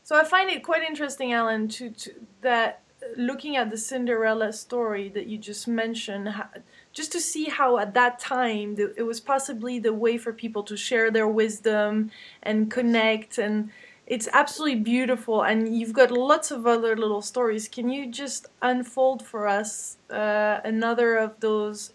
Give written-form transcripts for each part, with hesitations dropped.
So I find it quite interesting, Alan, that looking at the Cinderella story that you just mentioned, just to see how at that time it was possibly the way for people to share their wisdom and connect, and it's absolutely beautiful. And you've got lots of other little stories. Can you just unfold for us another of those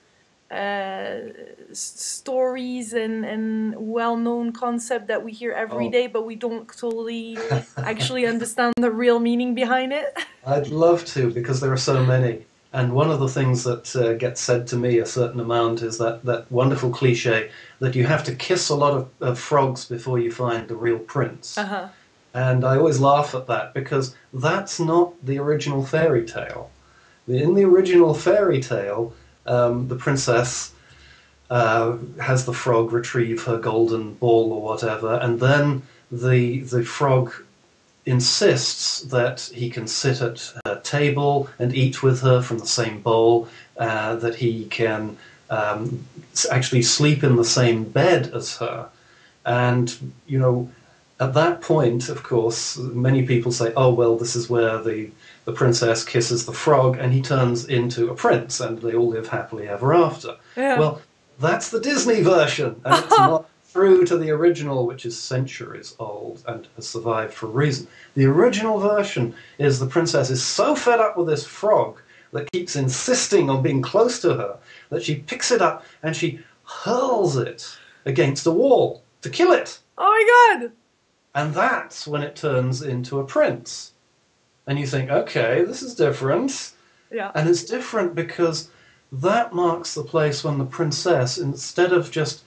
stories and well-known concept that we hear every day, but we don't totally actually understand the real meaning behind it? I'd love to, because there are so many. And one of the things that gets said to me a certain amount is that wonderful cliche that you have to kiss a lot of frogs before you find the real prince. Uh-huh. And I always laugh at that, because that's not the original fairy tale. In the original fairy tale, the princess has the frog retrieve her golden ball or whatever, and then the frog insists that he can sit at her table and eat with her from the same bowl, that he can actually sleep in the same bed as her. And, you know, at that point, of course, many people say, oh, well, this is where the princess kisses the frog and he turns into a prince and they all live happily ever after. Yeah. Well, that's the Disney version, and it's not true to the original, which is centuries old and has survived for a reason. The original version is the princess is so fed up with this frog that keeps insisting on being close to her that she picks it up and she hurls it against a wall to kill it. Oh my God! And that's when it turns into a prince. And you think, okay, this is different. Yeah. And it's different because that marks the place when the princess, instead of just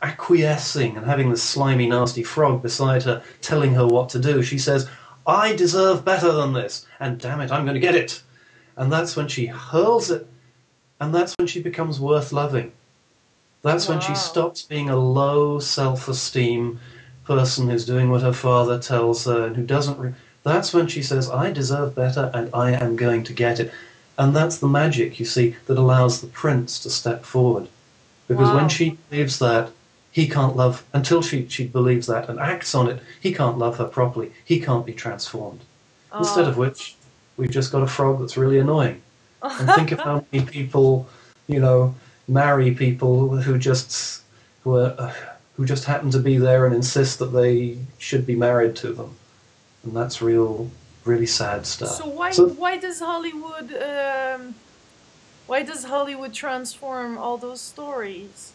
acquiescing and having this slimy, nasty frog beside her telling her what to do, she says, I deserve better than this, and damn it, I'm going to get it. And that's when she hurls it, and that's when she becomes worth loving. That's when she stops being a low self-esteem person who's doing what her father tells her and who doesn't... That's when she says, I deserve better and I am going to get it. And that's the magic, you see, that allows the prince to step forward. Because when she believes that, he can't love, until she believes that and acts on it, he can't love her properly. He can't be transformed. Instead of which, we've just got a frog that's really annoying. And think of how many people, you know, marry people who just happen to be there and insist that they should be married to them. And that's really sad stuff. So why does Hollywood transform all those stories?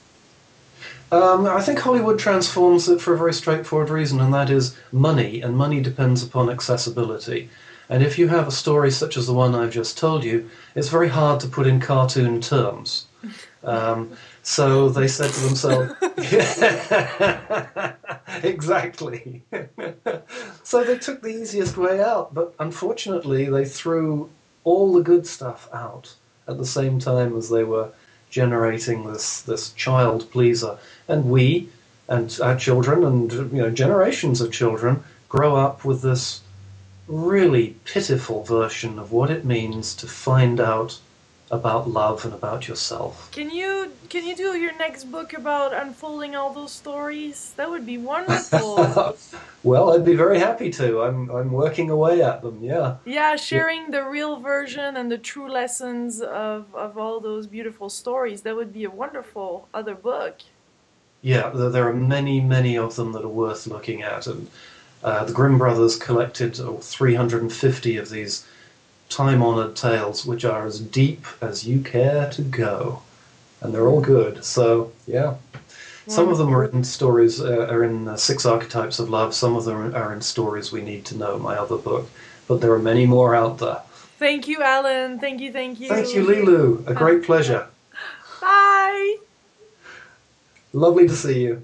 I think Hollywood transforms it for a very straightforward reason, and that is money, and money depends upon accessibility. And if you have a story such as the one I've just told you, it's very hard to put in cartoon terms. So they said to themselves, exactly. So they took the easiest way out, but unfortunately they threw all the good stuff out at the same time as they were generating this child pleaser. And we, and our children, and generations of children, grow up with this really pitiful version of what it means to find out about love and about yourself. Can you do your next book about unfolding all those stories? That would be wonderful. Well, I'd be very happy to. I'm working away at them, yeah. Yeah, sharing the real version and the true lessons of all those beautiful stories. That would be a wonderful other book. Yeah, there are many, many of them that are worth looking at. And the Grimm brothers collected 350 of these time-honored tales, which are as deep as you care to go. And they're all good, so, yeah. Some of them are in stories, are in 6 Archetypes of Love. Some of them are in Stories We Need to Know, my other book. But there are many more out there. Thank you, Alan. Thank you, thank you. Thank you, Lilu. A great pleasure. Bye. Lovely to see you.